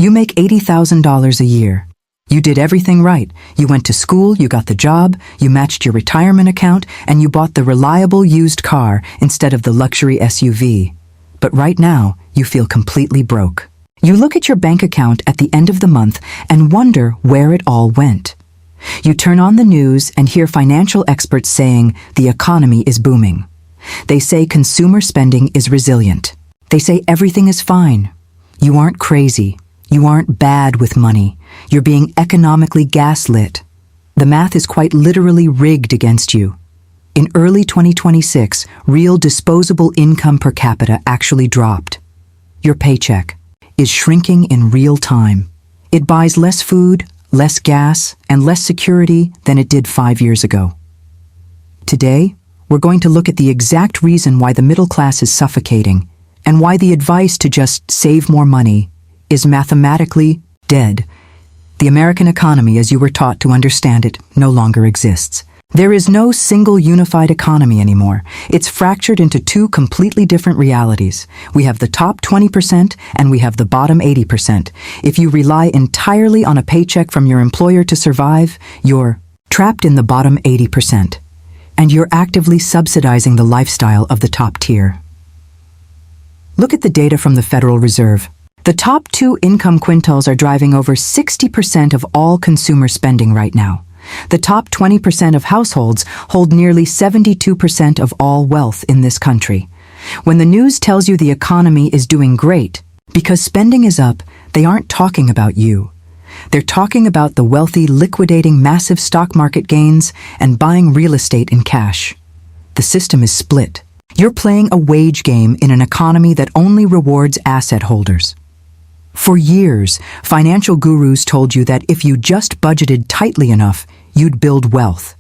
You make $80,000 a year. You did everything right. You went to school, you got the job, you matched your retirement account, and you bought the reliable used car instead of the luxury SUV. But right now, you feel completely broke. You look at your bank account at the end of the month and wonder where it all went. You turn on the news and hear financial experts saying the economy is booming. They say consumer spending is resilient. They say everything is fine. You aren't crazy. You aren't bad with money. You're being economically gaslit. The math is quite literally rigged against you. In early 2026, real disposable income per capita actually dropped. Your paycheck is shrinking in real time. It buys less food, less gas, and less security than it did 5 years ago. Today, we're going to look at the exact reason why the middle class is suffocating and why the advice to just save more money is mathematically dead. The American economy, as you were taught to understand it, no longer exists. There is no single unified economy anymore. It's fractured into two completely different realities. We have the top 20% and we have the bottom 80%. If you rely entirely on a paycheck from your employer to survive, you're trapped in the bottom 80%. And you're actively subsidizing the lifestyle of the top tier. Look at the data from the Federal Reserve. The top 2 income quintiles are driving over 60% of all consumer spending right now. The top 20% of households hold nearly 72% of all wealth in this country. When the news tells you the economy is doing great, because spending is up, they aren't talking about you. They're talking about the wealthy liquidating massive stock market gains and buying real estate in cash. The system is split. You're playing a wage game in an economy that only rewards asset holders. For years, financial gurus told you that if you just budgeted tightly enough, you'd build wealth.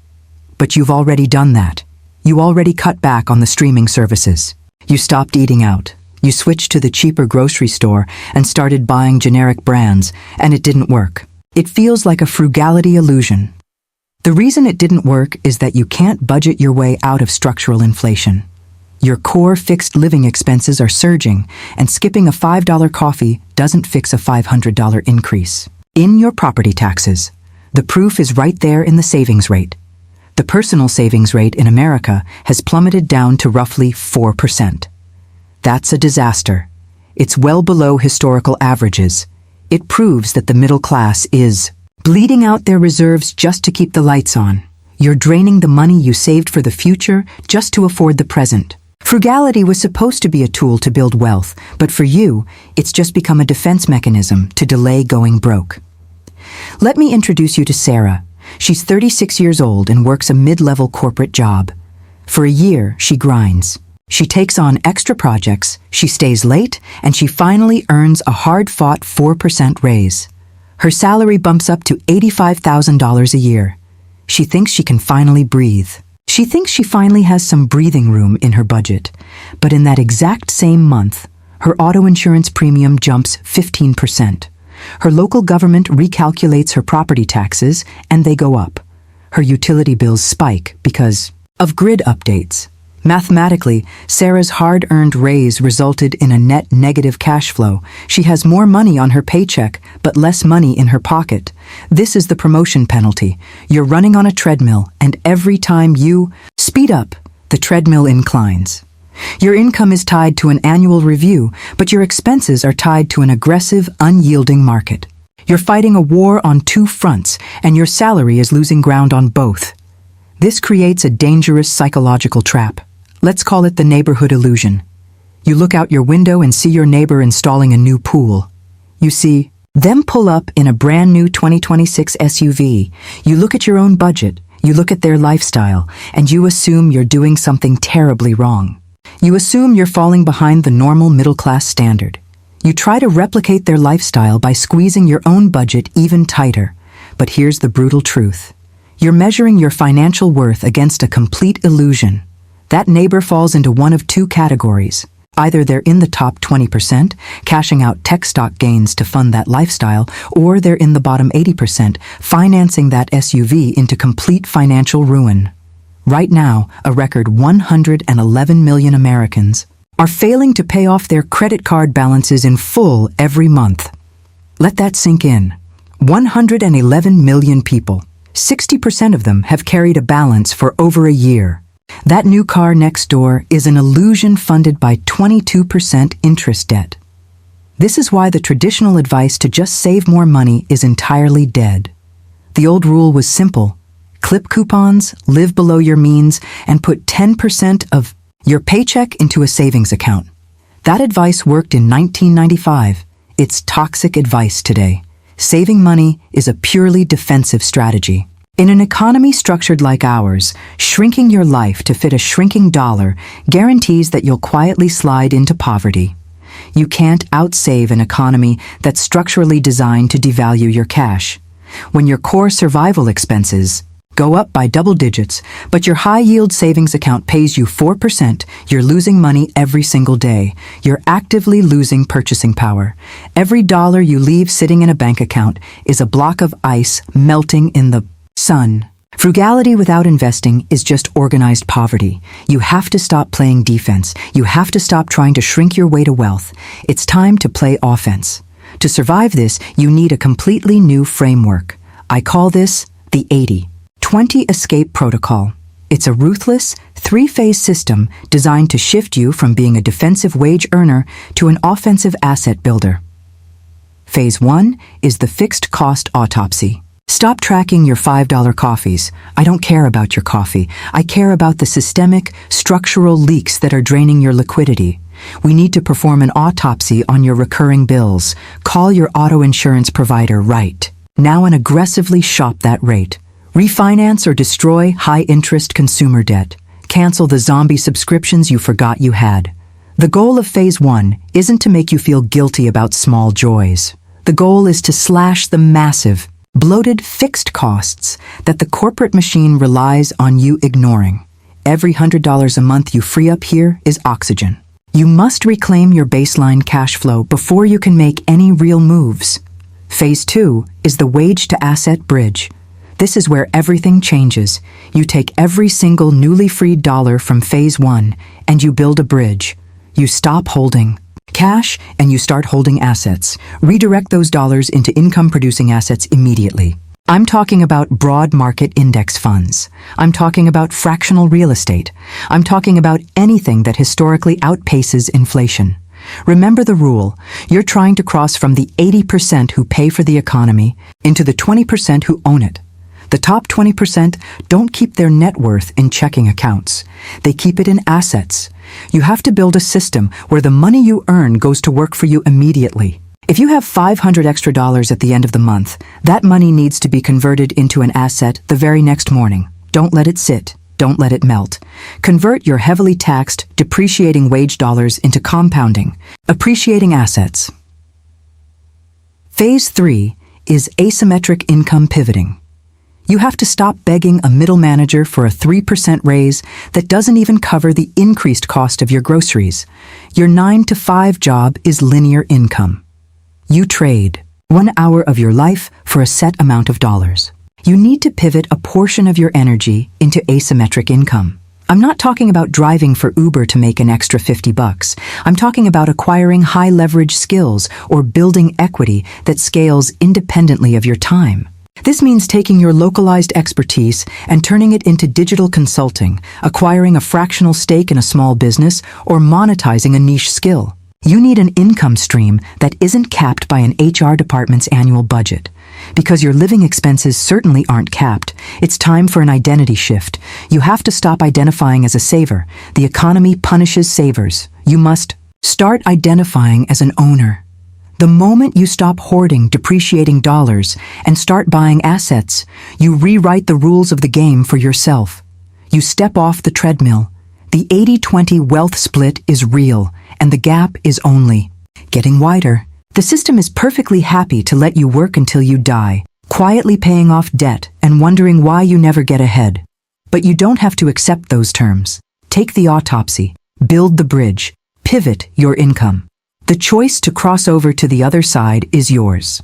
But you've already done that. You already cut back on the streaming services. You stopped eating out. You switched to the cheaper grocery store and started buying generic brands, and it didn't work. It feels like a frugality illusion. The reason it didn't work is that you can't budget your way out of structural inflation. Your core fixed living expenses are surging, and skipping a $5 coffee doesn't fix a $500 increase. In your property taxes, the proof is right there in the savings rate. The personal savings rate in America has plummeted down to roughly 4%. That's a disaster. It's well below historical averages. It proves that the middle class is bleeding out their reserves just to keep the lights on. You're draining the money you saved for the future just to afford the present. Frugality was supposed to be a tool to build wealth, but for you, it's just become a defense mechanism to delay going broke. Let me introduce you to Sarah. She's 36 years old and works a mid-level corporate job. For a year, she grinds. She takes on extra projects, she stays late, and she finally earns a hard-fought 4% raise. Her salary bumps up to $85,000 a year. She thinks she can finally breathe. She thinks she finally has some breathing room in her budget. But in that exact same month, her auto insurance premium jumps 15%. Her local government recalculates her property taxes, and they go up. Her utility bills spike because of grid updates. Mathematically, Sarah's hard-earned raise resulted in a net negative cash flow. She has more money on her paycheck, but less money in her pocket. This is the promotion penalty. You're running on a treadmill, and every time you speed up, the treadmill inclines. Your income is tied to an annual review, but your expenses are tied to an aggressive, unyielding market. You're fighting a war on two fronts, and your salary is losing ground on both. This creates a dangerous psychological trap. Let's call it the neighborhood illusion. You look out your window and see your neighbor installing a new pool. You see them pull up in a brand new 2026 SUV. You look at your own budget, you look at their lifestyle, and you assume you're doing something terribly wrong. You assume you're falling behind the normal middle-class standard. You try to replicate their lifestyle by squeezing your own budget even tighter. But here's the brutal truth. You're measuring your financial worth against a complete illusion. That neighbor falls into one of two categories. Either they're in the top 20%, cashing out tech stock gains to fund that lifestyle, or they're in the bottom 80%, financing that SUV into complete financial ruin. Right now, a record 111 million Americans are failing to pay off their credit card balances in full every month. Let that sink in. 111 million people. 60% of them have carried a balance for over a year. That new car next door is an illusion funded by 22% interest debt. This is why the traditional advice to just save more money is entirely dead. The old rule was simple. Clip coupons, live below your means, and put 10% of your paycheck into a savings account. That advice worked in 1995. It's toxic advice today. Saving money is a purely defensive strategy. In an economy structured like ours, shrinking your life to fit a shrinking dollar guarantees that you'll quietly slide into poverty. You can't outsave an economy that's structurally designed to devalue your cash. When your core survival expenses go up by double digits, but your high-yield savings account pays you 4%, you're losing money every single day. You're actively losing purchasing power. Every dollar you leave sitting in a bank account is a block of ice melting in the sun. Frugality without investing is just organized poverty. You have to stop playing defense. You have to stop trying to shrink your way to wealth. It's time to play offense. To survive this, you need a completely new framework. I call this the 80-20 escape protocol. It's a ruthless, three-phase system designed to shift you from being a defensive wage earner to an offensive asset builder. Phase 1 is the fixed cost autopsy. Stop tracking your $5 coffees. I don't care about your coffee. I care about the systemic, structural leaks that are draining your liquidity. We need to perform an autopsy on your recurring bills. Call your auto insurance provider right now and aggressively shop that rate. Refinance or destroy high-interest consumer debt. Cancel the zombie subscriptions you forgot you had. The goal of Phase 1 isn't to make you feel guilty about small joys. The goal is to slash the massive, bloated fixed costs that the corporate machine relies on you ignoring. Every $100 a month you free up here is oxygen. You must reclaim your baseline cash flow before you can make any real moves. Phase 2 is the wage-to-asset bridge. This is where everything changes. You take every single newly freed dollar from Phase 1 and you build a bridge. You stop holding cash and you start holding assets. Redirect those dollars into income-producing assets immediately. I'm talking about broad market index funds. I'm talking about fractional real estate. I'm talking about anything that historically outpaces inflation. Remember the rule. You're trying to cross from the 80% who pay for the economy into the 20% who own it. The top 20% don't keep their net worth in checking accounts. They keep it in assets. You have to build a system where the money you earn goes to work for you immediately. If you have $500 extra at the end of the month, that money needs to be converted into an asset the very next morning. Don't let it sit. Don't let it melt. Convert your heavily taxed, depreciating wage dollars into compounding, appreciating assets. Phase 3 is asymmetric income pivoting. You have to stop begging a middle manager for a 3% raise that doesn't even cover the increased cost of your groceries. Your 9-to-5 job is linear income. You trade 1 hour of your life for a set amount of dollars. You need to pivot a portion of your energy into asymmetric income. I'm not talking about driving for Uber to make an extra $50. I'm talking about acquiring high-leverage skills or building equity that scales independently of your time. This means taking your localized expertise and turning it into digital consulting, acquiring a fractional stake in a small business, or monetizing a niche skill. You need an income stream that isn't capped by an HR department's annual budget. Because your living expenses certainly aren't capped, it's time for an identity shift. You have to stop identifying as a saver. The economy punishes savers. You must start identifying as an owner. The moment you stop hoarding depreciating dollars and start buying assets, you rewrite the rules of the game for yourself. You step off the treadmill. The 80-20 wealth split is real, and the gap is only getting wider. The system is perfectly happy to let you work until you die, quietly paying off debt and wondering why you never get ahead. But you don't have to accept those terms. Take the autopsy, build the bridge, pivot your income. The choice to cross over to the other side is yours.